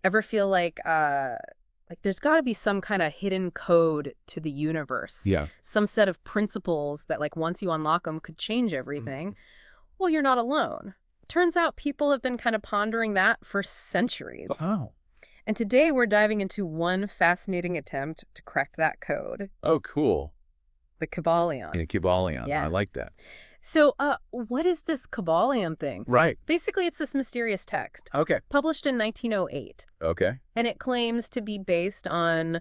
Ever feel like there's got to be some kind of hidden code to the universe? Yeah. Some set of principles that, like, once you unlock them could change everything. Well, you're not alone. Turns out people have been kind of pondering that for centuries. Oh. And today we're diving into one fascinating attempt to crack that code. Oh, cool. The Kybalion. Yeah, Kybalion. Yeah. I like that. So, what is this Kybalion thing? Right. Basically, it's this mysterious text. Okay. Published in 1908. Okay. And it claims to be based on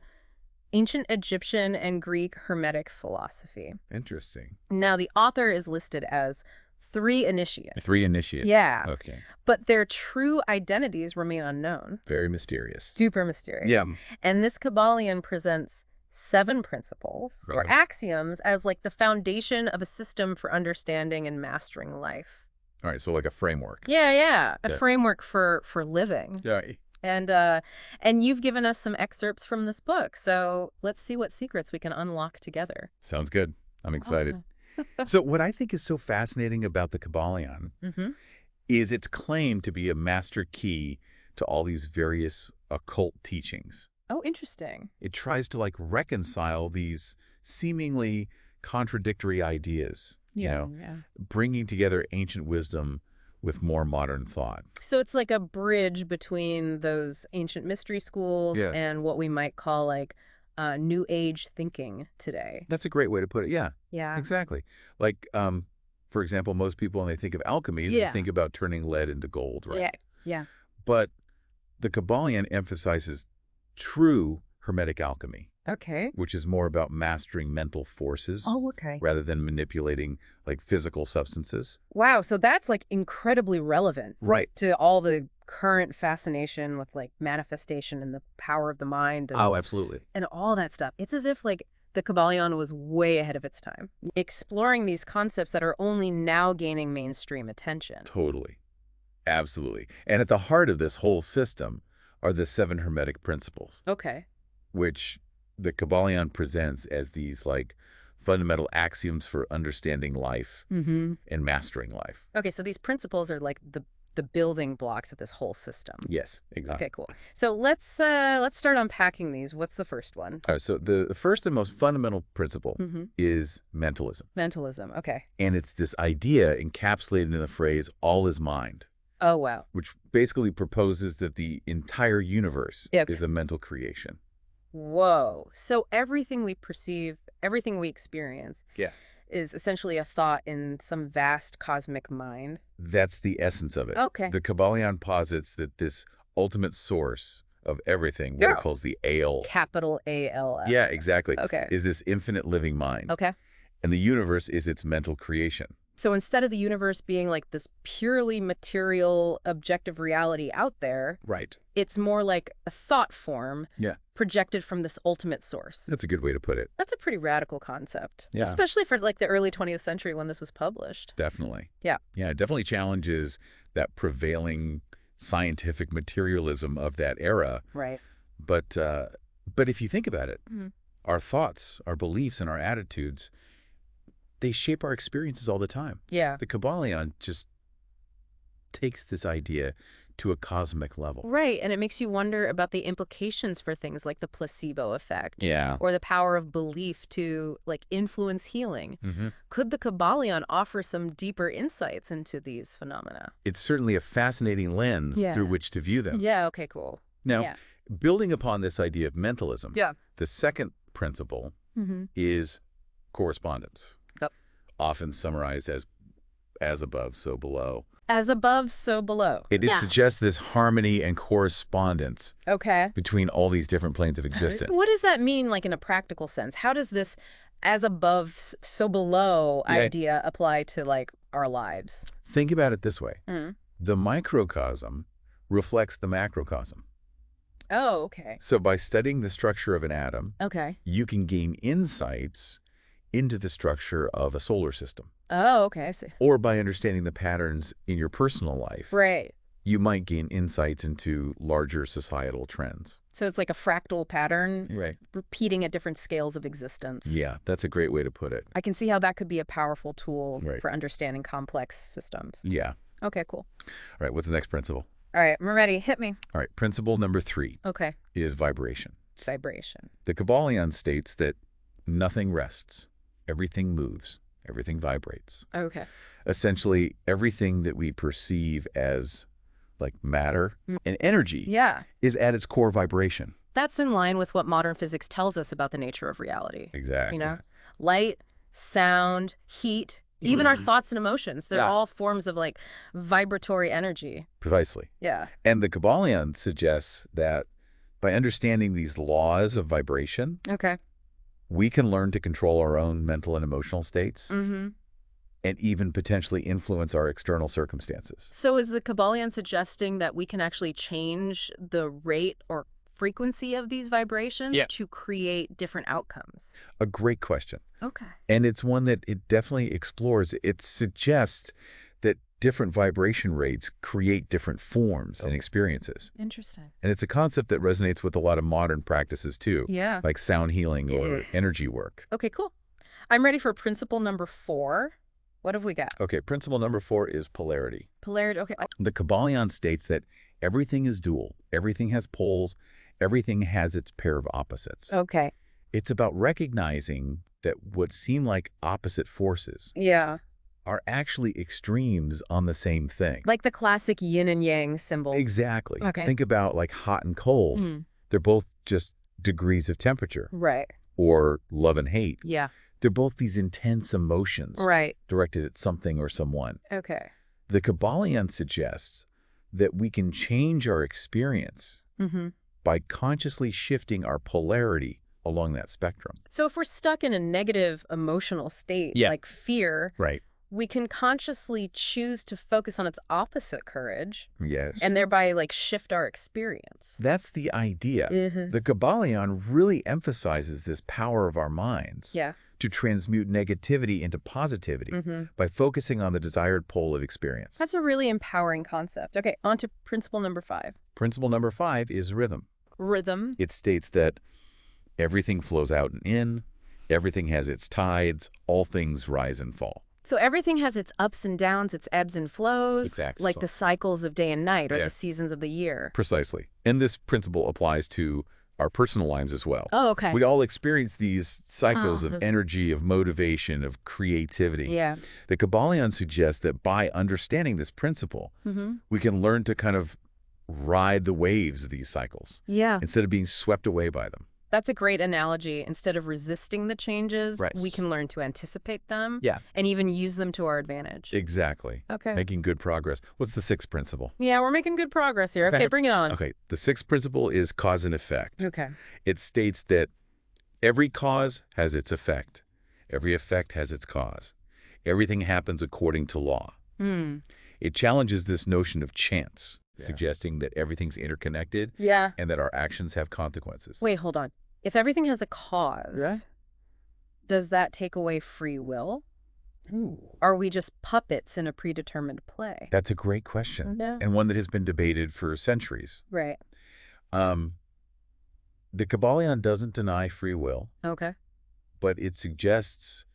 ancient Egyptian and Greek Hermetic philosophy. Interesting. Now, the author is listed as 3 initiates. 3 initiates. Yeah. Okay. But their true identities remain unknown. Very mysterious. Super mysterious. Yeah. And this Kybalion presents 7 principles or Right. axioms as like the foundation of a system for understanding and mastering life. All right, so like a framework. Yeah. A Yeah. framework for living. Yeah. And you've given us some excerpts from this book. So let's see what secrets we can unlock together. Sounds good. I'm excited. Oh. So what I think is so fascinating about the Kybalion Mm-hmm. is its claim to be a master key to all these various occult teachings. Oh, interesting. It tries to like reconcile these seemingly contradictory ideas, Yeah. bringing together ancient wisdom with more modern thought. So it's like a bridge between those ancient mystery schools Yes. and what we might call like new age thinking today. That's a great way to put it. Yeah, Yeah. exactly. Like, for example, most people, when they think of alchemy, Yeah. they think about turning lead into gold, right? Yeah. But the Kybalion emphasizes true Hermetic alchemy, Okay. which is more about mastering mental forces Okay. rather than manipulating like physical substances. Wow. So that's like incredibly relevant Right. to all the current fascination with like manifestation and the power of the mind and, Oh, absolutely. and all that stuff. It's as if like the Kybalion was way ahead of its time, exploring these concepts that are only now gaining mainstream attention. Totally. Absolutely. And at the heart of this whole system are the 7 Hermetic Principles, Okay. which the Kybalion presents as these like fundamental axioms for understanding life Mm-hmm. and mastering life. Okay, so these principles are like the building blocks of this whole system. Yes, exactly. Okay, cool. So let's start unpacking these. What's the first one? All right, so the first and most fundamental principle Mm-hmm. is mentalism. Mentalism. Okay. And it's this idea encapsulated in the phrase, all is mind, Oh, wow. which basically proposes that the entire universe Yep. is a mental creation. Whoa. So everything we perceive, everything we experience Yeah. is essentially a thought in some vast cosmic mind. That's the essence of it. Okay. The Kybalion posits that this ultimate source of everything, what Yeah. it calls the Ale, Capital A-L-F. yeah, exactly, Okay. is this infinite living mind. Okay. And the universe is its mental creation. So instead of the universe being like this purely material, objective reality out there, Right. it's more like a thought form Yeah. projected from this ultimate source. That's a good way to put it. That's a pretty radical concept, Yeah. especially for like the early 20th century when this was published. Definitely. Yeah. Yeah, it definitely challenges that prevailing scientific materialism of that era. Right. But if you think about it, Mhm. our thoughts, our beliefs, and our attitudes, they shape our experiences all the time. Yeah. The Kybalion just takes this idea to a cosmic level. Right. And it makes you wonder about the implications for things like the placebo effect. Yeah. Or the power of belief to like influence healing. Mm-hmm. Could the Kybalion offer some deeper insights into these phenomena? It's certainly a fascinating lens Yeah. through which to view them. Yeah. Okay, cool. Now, Yeah. building upon this idea of mentalism, Yeah. the second principle Mm-hmm. is correspondence, Yep. often summarized as above, so below. As above, so below. It suggests this harmony and correspondence Okay. between all these different planes of existence. What does that mean, like in a practical sense? How does this as above, so below Yeah. idea apply to like our lives? Think about it this way. Mm. The microcosm reflects the macrocosm. Oh, okay. So by studying the structure of an atom, Okay. you can gain insights into the structure of a solar system. Oh, okay. I see. Or by understanding the patterns in your personal life, Right. you might gain insights into larger societal trends. So it's like a fractal pattern Right. repeating at different scales of existence. Yeah, that's a great way to put it. I can see how that could be a powerful tool Right. for understanding complex systems. Yeah. Okay, cool. All right, what's the next principle? All right, I'm ready. Hit me. All right, principle number 3 Okay. is vibration. Vibration. The Kybalion states that nothing rests, everything moves, everything vibrates. Okay. Essentially, everything that we perceive as like matter and energy Yeah. is at its core vibration. That's in line with what modern physics tells us about the nature of reality. Exactly. You know, light, sound, heat, even our thoughts and emotions, they're all forms of like vibratory energy. Precisely. Yeah. And the Kybalion suggests that by understanding these laws of vibration, Okay. we can learn to control our own mental and emotional states and even potentially influence our external circumstances. So is the Kybalion suggesting that we can actually change the rate or frequency of these vibrations to create different outcomes? A great question. Okay. And it's one that it definitely explores. It suggests that different vibration rates create different forms and experiences. Interesting. And it's a concept that resonates with a lot of modern practices too, Yeah. like sound healing or energy work. Okay, cool. I'm ready for principle number 4. What have we got? Okay, principle number 4 is polarity. Polarity. Okay. The Kybalion states that everything is dual, everything has poles, everything has its pair of opposites. Okay. It's about recognizing that what seem like opposite forces Yeah. are actually extremes on the same thing. Like the classic yin and yang symbol. Exactly. Okay. Think about like hot and cold. They're both just degrees of temperature. Right. Or love and hate. Yeah. They're both these intense emotions Right. directed at something or someone. Okay. The Kybalion suggests that we can change our experience by consciously shifting our polarity along that spectrum. So if we're stuck in a negative emotional state, like fear, Right. we can consciously choose to focus on its opposite, courage, Yes. and thereby like shift our experience. That's the idea. The Kybalion really emphasizes this power of our minds to transmute negativity into positivity by focusing on the desired pole of experience. That's a really empowering concept. Okay, on to principle number 5. Principle number 5 is rhythm. Rhythm. It states that everything flows out and in, everything has its tides, all things rise and fall. So everything has its ups and downs, its ebbs and flows, Exactly. like the cycles of day and night or the seasons of the year. Precisely. And this principle applies to our personal lives as well. Oh, okay. We all experience these cycles of energy, of motivation, of creativity. Yeah. The Kybalion suggests that by understanding this principle, we can learn to kind of ride the waves of these cycles Yeah. instead of being swept away by them. That's a great analogy. Instead of resisting the changes, Right. we can learn to anticipate them Yeah. and even use them to our advantage. Exactly. Okay. Making good progress. What's the 6th principle? Yeah, we're making good progress here. Okay, bring it on. Okay. The 6th principle is cause and effect. Okay. It states that every cause has its effect. Every effect has its cause. Everything happens according to law. It challenges this notion of chance, suggesting that everything's interconnected Yeah. and that our actions have consequences. Wait, hold on. If everything has a cause, does that take away free will? Are we just puppets in a predetermined play? That's a great question, Yeah. and one that has been debated for centuries. Right. The Kybalion doesn't deny free will, Okay. but it suggests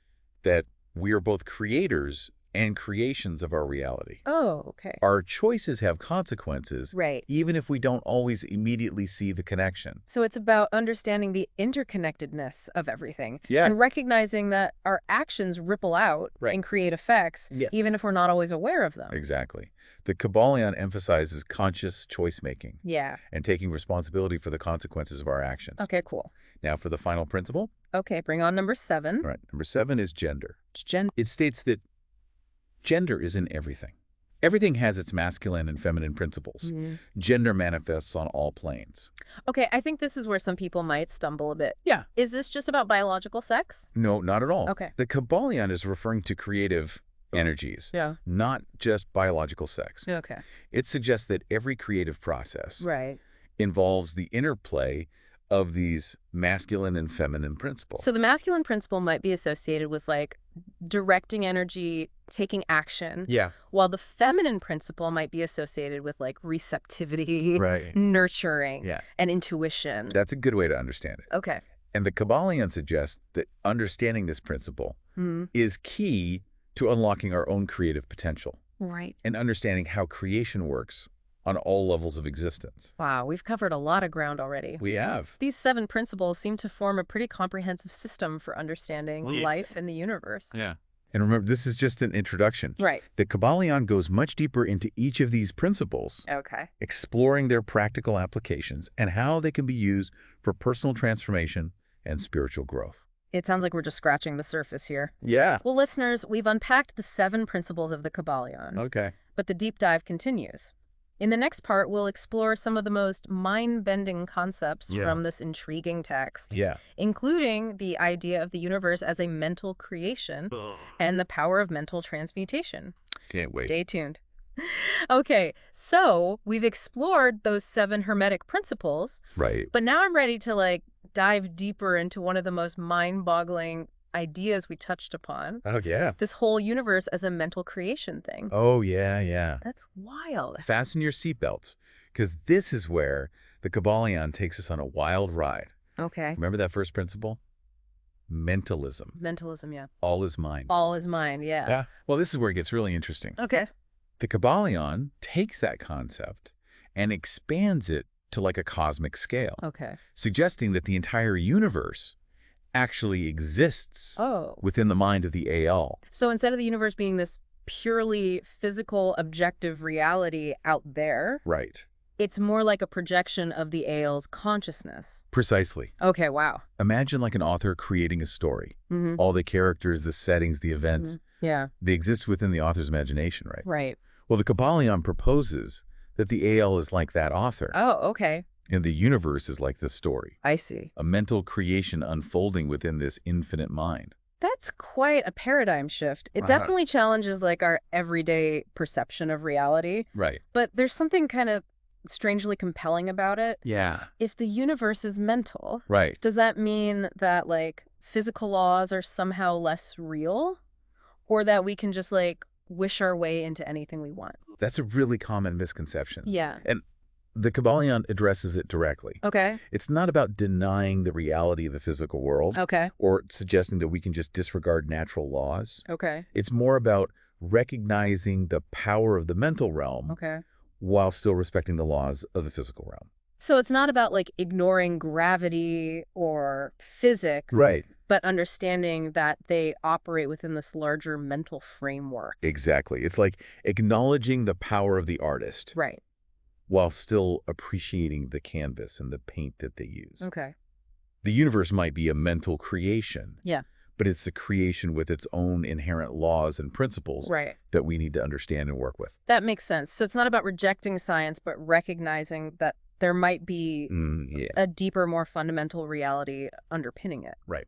that we are both creators and creations of our reality. Oh, okay. Our choices have consequences, Right. even if we don't always immediately see the connection. So it's about understanding the interconnectedness of everything Yeah. and recognizing that our actions ripple out and create effects, even if we're not always aware of them. Exactly. The Kybalion emphasizes conscious choice-making Yeah. and taking responsibility for the consequences of our actions. Okay, cool. Now for the final principle. Okay, bring on number 7. All right. Number 7 is gender. Gender. It states that gender is in everything. Everything has its masculine and feminine principles. Gender manifests on all planes. Okay, I think this is where some people might stumble a bit. Yeah. Is this just about biological sex? No, not at all. Okay. The Kybalion is referring to creative energies, Yeah. not just biological sex. Okay. It suggests that every creative process Right. involves the interplay of these masculine and feminine principles. So the masculine principle might be associated with like directing energy, taking action. Yeah. While the feminine principle might be associated with like receptivity, Right. nurturing, Yeah. and intuition. That's a good way to understand it. Okay. And the Kybalion suggests that understanding this principle is key to unlocking our own creative potential Right. and understanding how creation works on all levels of existence. Wow, we've covered a lot of ground already. We have. These 7 principles seem to form a pretty comprehensive system for understanding Yes. life and the universe. Yeah. And remember, this is just an introduction. Right. The Kybalion goes much deeper into each of these principles, Okay. exploring their practical applications and how they can be used for personal transformation and spiritual growth. It sounds like we're just scratching the surface here. Yeah. Well, listeners, we've unpacked the 7 principles of the Kybalion, Okay. but the deep dive continues. In the next part, we'll explore some of the most mind-bending concepts from this intriguing text, including the idea of the universe as a mental creation and the power of mental transmutation. Can't wait. Stay tuned. Okay, so we've explored those 7 Hermetic principles, Right. but now I'm ready to dive deeper into one of the most mind-boggling ideas we touched upon. Oh, yeah. This whole universe as a mental creation thing. Oh, yeah. That's wild. Fasten your seatbelts, because this is where the Kybalion takes us on a wild ride. Okay. Remember that first principle? Mentalism. Mentalism, yeah. All is mind. All is mind, yeah. Yeah. Well, this is where it gets really interesting. Okay. The Kybalion takes that concept and expands it to like a cosmic scale, Okay. suggesting that the entire universe actually exists Oh. within the mind of the AL. So instead of the universe being this purely physical, objective reality out there, Right. it's more like a projection of the AL's consciousness. Precisely. Okay, wow. Imagine like an author creating a story. Mm-hmm. All the characters, the settings, the events, Yeah, they exist within the author's imagination, right? right. Well, the Kybalion proposes that the AL is like that author, Oh, okay. and the universe is like the story, I see. a mental creation unfolding within this infinite mind. That's quite a paradigm shift. It definitely challenges our everyday perception of reality, Right. but there's something kind of strangely compelling about it. Yeah. If the universe is mental, Right. does that mean that physical laws are somehow less real? Or that we can just wish our way into anything we want? That's a really common misconception. Yeah. And the Kybalion addresses it directly. Okay. It's not about denying the reality of the physical world Okay. or suggesting that we can just disregard natural laws. Okay. It's more about recognizing the power of the mental realm Okay. while still respecting the laws of the physical realm. So it's not about ignoring gravity or physics, Right. but understanding that they operate within this larger mental framework. Exactly. It's like acknowledging the power of the artist Right. while still appreciating the canvas and the paint that they use. Okay. The universe might be a mental creation. Yeah. But it's a creation with its own inherent laws and principles Right. that we need to understand and work with. That makes sense. So it's not about rejecting science, but recognizing that there might be Yeah. a deeper, more fundamental reality underpinning it. Right.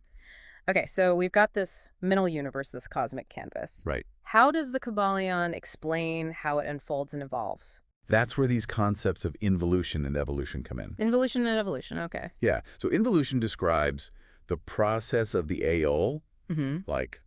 Okay, so we've got this mental universe, this cosmic canvas. Right. How does the Kybalion explain how it unfolds and evolves? That's where these concepts of involution and evolution come in. Involution and evolution, okay. Yeah. So involution describes the process of the AO, Mm-hmm. like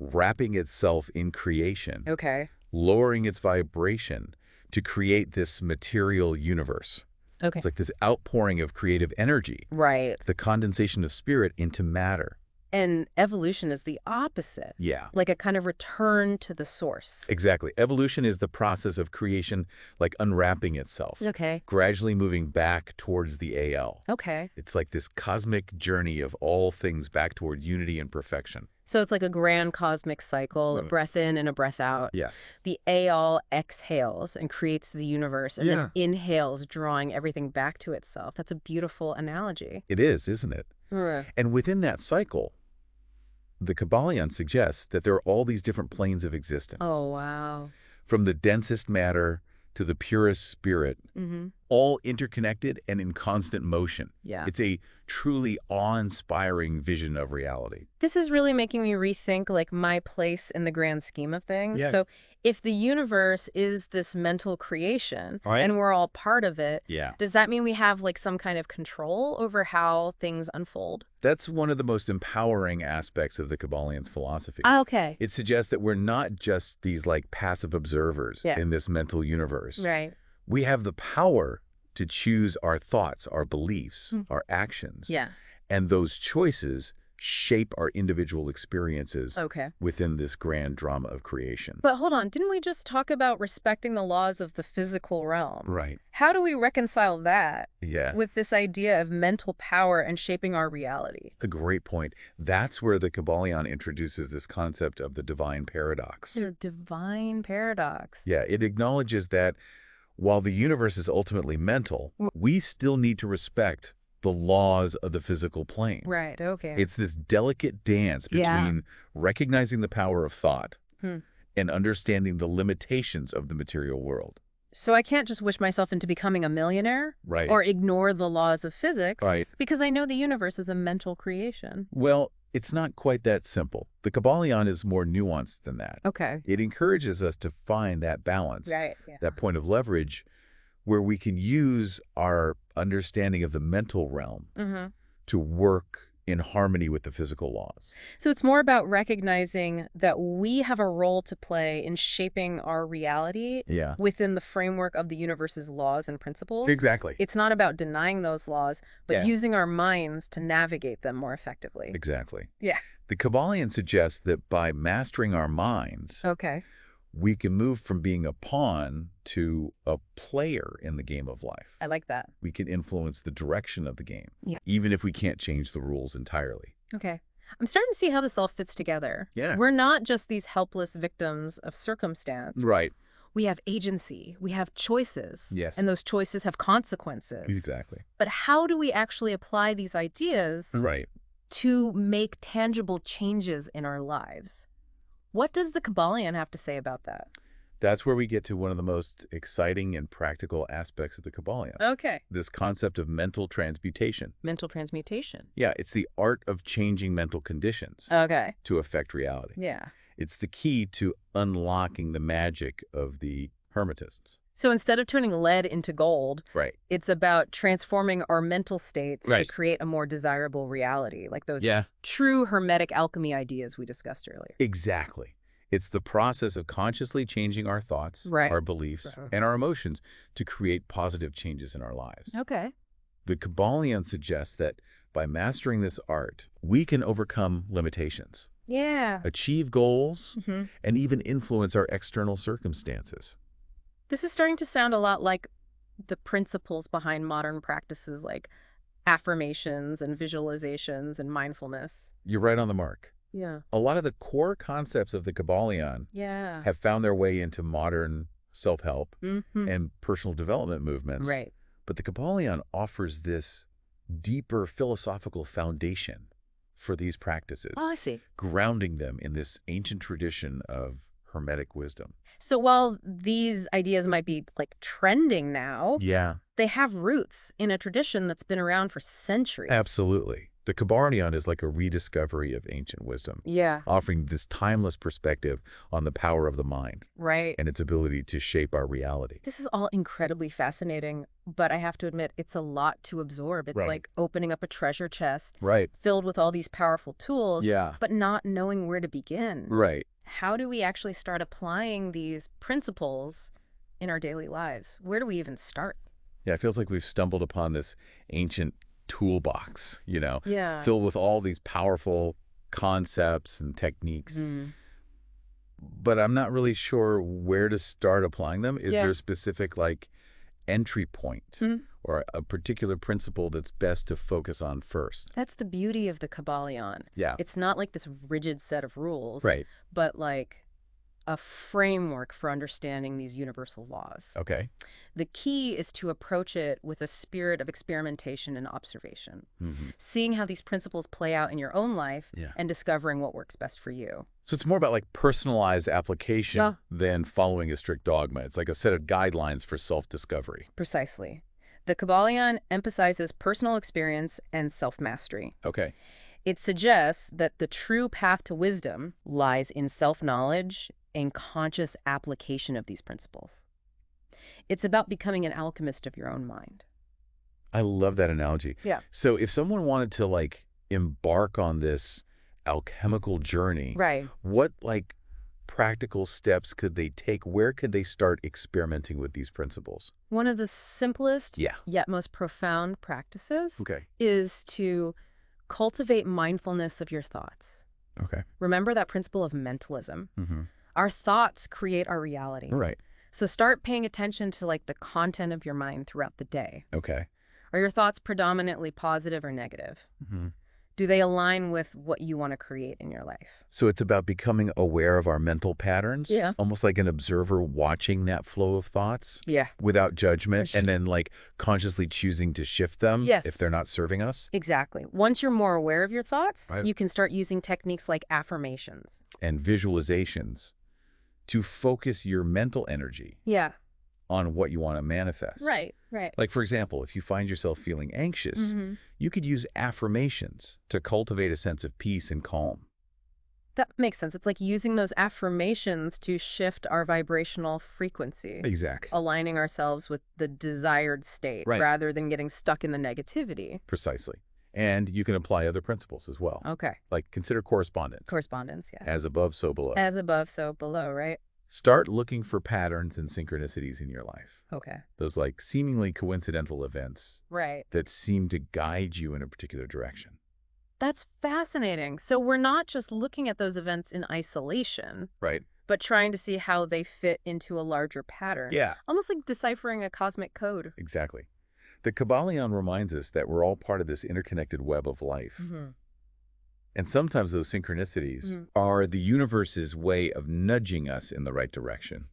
wrapping itself in creation, Okay. lowering its vibration to create this material universe. Okay. It's like this outpouring of creative energy, Right. the condensation of spirit into matter. And evolution is the opposite, Yeah. like a kind of return to the source. Exactly. Evolution is the process of creation, like unwrapping itself, Okay. gradually moving back towards the AL. Okay. It's like this cosmic journey of all things back toward unity and perfection. So it's like a grand cosmic cycle, a breath in and a breath out. Yeah. The AL exhales and creates the universe and then inhales, drawing everything back to itself. That's a beautiful analogy. It is, isn't it? Mm. And within that cycle, the Kybalion suggests that there are all these different planes of existence. Oh, wow. From the densest matter to the purest spirit, Mm-hmm. all interconnected and in constant motion. Yeah. It's a truly awe-inspiring vision of reality. This is really making me rethink my place in the grand scheme of things. Yeah. So if the universe is this mental creation Right. and we're all part of it, Yeah. does that mean we have some kind of control over how things unfold? That's one of the most empowering aspects of the Kybalion's philosophy. Okay. It suggests that we're not just these passive observers Yeah. in this mental universe. Right. We have the power to choose our thoughts, our beliefs, our actions. Yeah. And those choices shape our individual experiences within this grand drama of creation. But hold on, didn't we just talk about respecting the laws of the physical realm? Right. How do we reconcile that Yeah. with this idea of mental power and shaping our reality? A great point. That's where the Kybalion introduces this concept of the divine paradox. The divine paradox. Yeah, it acknowledges that while the universe is ultimately mental, we still need to respect the laws of the physical plane. Right, okay. It's this delicate dance between recognizing the power of thought and understanding the limitations of the material world. So I can't just wish myself into becoming a millionaire? Right. Or ignore the laws of physics? Right. Because I know the universe is a mental creation. Well, it's not quite that simple. The Kybalion is more nuanced than that. Okay. It encourages us to find that balance, that point of leverage, where we can use our understanding of the mental realm to work in harmony with the physical laws. So it's more about recognizing that we have a role to play in shaping our reality within the framework of the universe's laws and principles. Exactly. It's not about denying those laws, but using our minds to navigate them more effectively. Exactly. Yeah. The Kybalion suggests that by mastering our minds, we can move from being a pawn to a player in the game of life. I like that. We can influence the direction of the game, even if we can't change the rules entirely. Okay. I'm starting to see how this all fits together. Yeah. We're not just these helpless victims of circumstance. Right. We have agency. We have choices. Yes. And those choices have consequences. Exactly. But how do we actually apply these ideas to make tangible changes in our lives? What does the Kybalion have to say about that? That's where we get to one of the most exciting and practical aspects of the Kybalion. Okay. This concept of mental transmutation. Mental transmutation. Yeah, it's the art of changing mental conditions to affect reality. Yeah. It's the key to unlocking the magic of the Hermetists. So instead of turning lead into gold, it's about transforming our mental states to create a more desirable reality, like those true Hermetic alchemy ideas we discussed earlier. Exactly. It's the process of consciously changing our thoughts, our beliefs, and our emotions to create positive changes in our lives. Okay. The Kybalion suggests that by mastering this art, we can overcome limitations, achieve goals, and even influence our external circumstances. This is starting to sound a lot like the principles behind modern practices like affirmations and visualizations and mindfulness. You're right on the mark. Yeah. A lot of the core concepts of the Kybalion have found their way into modern self-help and personal development movements. Right. But the Kybalion offers this deeper philosophical foundation for these practices. Oh, I see. Grounding them in this ancient tradition of Hermetic wisdom. So while these ideas might be like trending now, they have roots in a tradition that's been around for centuries. Absolutely. The Kybalion is like a rediscovery of ancient wisdom. Offering this timeless perspective on the power of the mind. And its ability to shape our reality. This is all incredibly fascinating, but I have to admit, it's a lot to absorb. It's like opening up a treasure chest filled with all these powerful tools, but not knowing where to begin. How do we actually start applying these principles in our daily lives? Where do we even start? Yeah, it feels like we've stumbled upon this ancient toolbox, filled with all these powerful concepts and techniques. But I'm not really sure where to start applying them. Is there a specific entry point or a particular principle that's best to focus on first? That's the beauty of the Kybalion. It's not like this rigid set of rules, but like a framework for understanding these universal laws. The key is to approach it with a spirit of experimentation and observation, seeing how these principles play out in your own life and discovering what works best for you. So it's more about personalized application than following a strict dogma. It's like a set of guidelines for self-discovery. Precisely. The Kybalion emphasizes personal experience and self-mastery. It suggests that the true path to wisdom lies in self-knowledge and conscious application of these principles. It's about becoming an alchemist of your own mind. I love that analogy. So if someone wanted to embark on this alchemical journey, what practical steps could they take? Where could they start experimenting with these principles? One of the simplest yet most profound practices is to cultivate mindfulness of your thoughts. Okay. Remember that principle of mentalism? Our thoughts create our reality. Right. So start paying attention to like the content of your mind throughout the day. Okay. Are your thoughts predominantly positive or negative? Do they align with what you want to create in your life? So it's about becoming aware of our mental patterns? Yeah. Almost like an observer watching that flow of thoughts? Yeah. Without judgment, and then like consciously choosing to shift them if they're not serving us? Exactly. Once you're more aware of your thoughts, Right. you can start using techniques like affirmations. And visualizations to focus your mental energy Yeah. on what you want to manifest. Right. Like, for example, if you find yourself feeling anxious, you could use affirmations to cultivate a sense of peace and calm. That makes sense. It's like using those affirmations to shift our vibrational frequency. Exactly. Aligning ourselves with the desired state rather than getting stuck in the negativity. Precisely. And you can apply other principles as well. Okay. Like consider correspondence. Correspondence, yeah. As above, so below. As above, so below, right? Start looking for patterns and synchronicities in your life. Okay. Those like seemingly coincidental events that seem to guide you in a particular direction. That's fascinating. So we're not just looking at those events in isolation, Right. but trying to see how they fit into a larger pattern. Yeah. Almost like deciphering a cosmic code. Exactly. The Kybalion reminds us that we're all part of this interconnected web of life. And sometimes those synchronicities are the universe's way of nudging us in the right direction.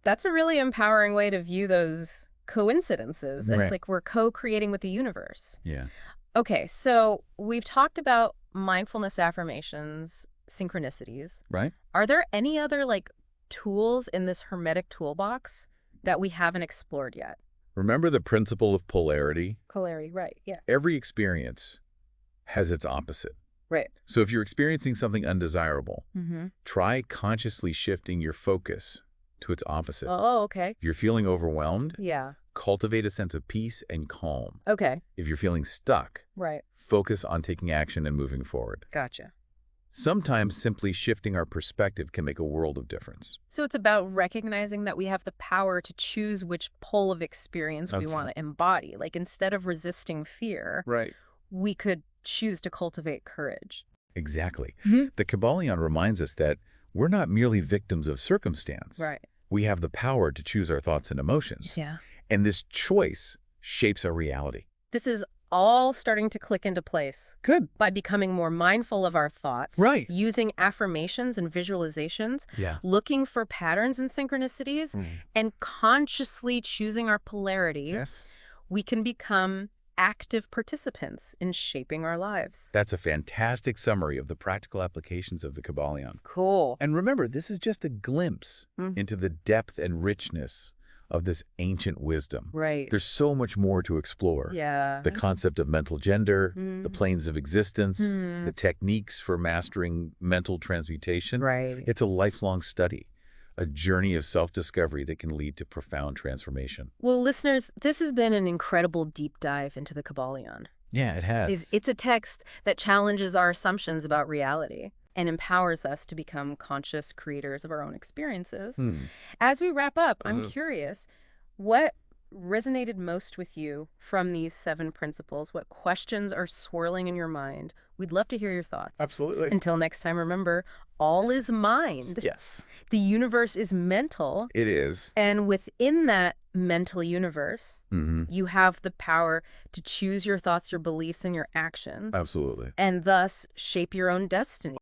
That's a really empowering way to view those coincidences. Right. It's like we're co-creating with the universe. Yeah. Okay, so we've talked about mindfulness affirmations, synchronicities. Right. Are there any other like tools in this Hermetic toolbox that we haven't explored yet? Remember the principle of polarity? Polarity, right, yeah. Every experience has its opposite. Right. So if you're experiencing something undesirable, try consciously shifting your focus to its opposite. Oh, okay. If you're feeling overwhelmed, Yeah. cultivate a sense of peace and calm. Okay. If you're feeling stuck, Right. focus on taking action and moving forward. Gotcha. Sometimes simply shifting our perspective can make a world of difference. So it's about recognizing that we have the power to choose which pole of experience we want to embody. Like instead of resisting fear, we could choose to cultivate courage. Exactly. The Kybalion reminds us that we're not merely victims of circumstance. Right. We have the power to choose our thoughts and emotions. Yeah. And this choice shapes our reality. This is all starting to click into place. Good. By becoming more mindful of our thoughts. Right. Using affirmations and visualizations. Yeah. Looking for patterns and synchronicities. And consciously choosing our polarity. Yes. We can become active participants in shaping our lives. That's a fantastic summary of the practical applications of the Kybalion. Cool. And remember, this is just a glimpse into the depth and richness of this ancient wisdom. Right. There's so much more to explore. Yeah. The concept of mental gender, the planes of existence, the techniques for mastering mental transmutation. Right. It's a lifelong study, a journey of self-discovery that can lead to profound transformation. Well, listeners, this has been an incredible deep dive into the Kybalion. Yeah, it has. It's a text that challenges our assumptions about reality and empowers us to become conscious creators of our own experiences. As we wrap up, I'm curious, what resonated most with you from these 7 principles? What questions are swirling in your mind? We'd love to hear your thoughts. Absolutely. Until next time, remember, all is mind. Yes. The universe is mental. It is. And within that mental universe, you have the power to choose your thoughts, your beliefs, and your actions. Absolutely. And thus shape your own destiny.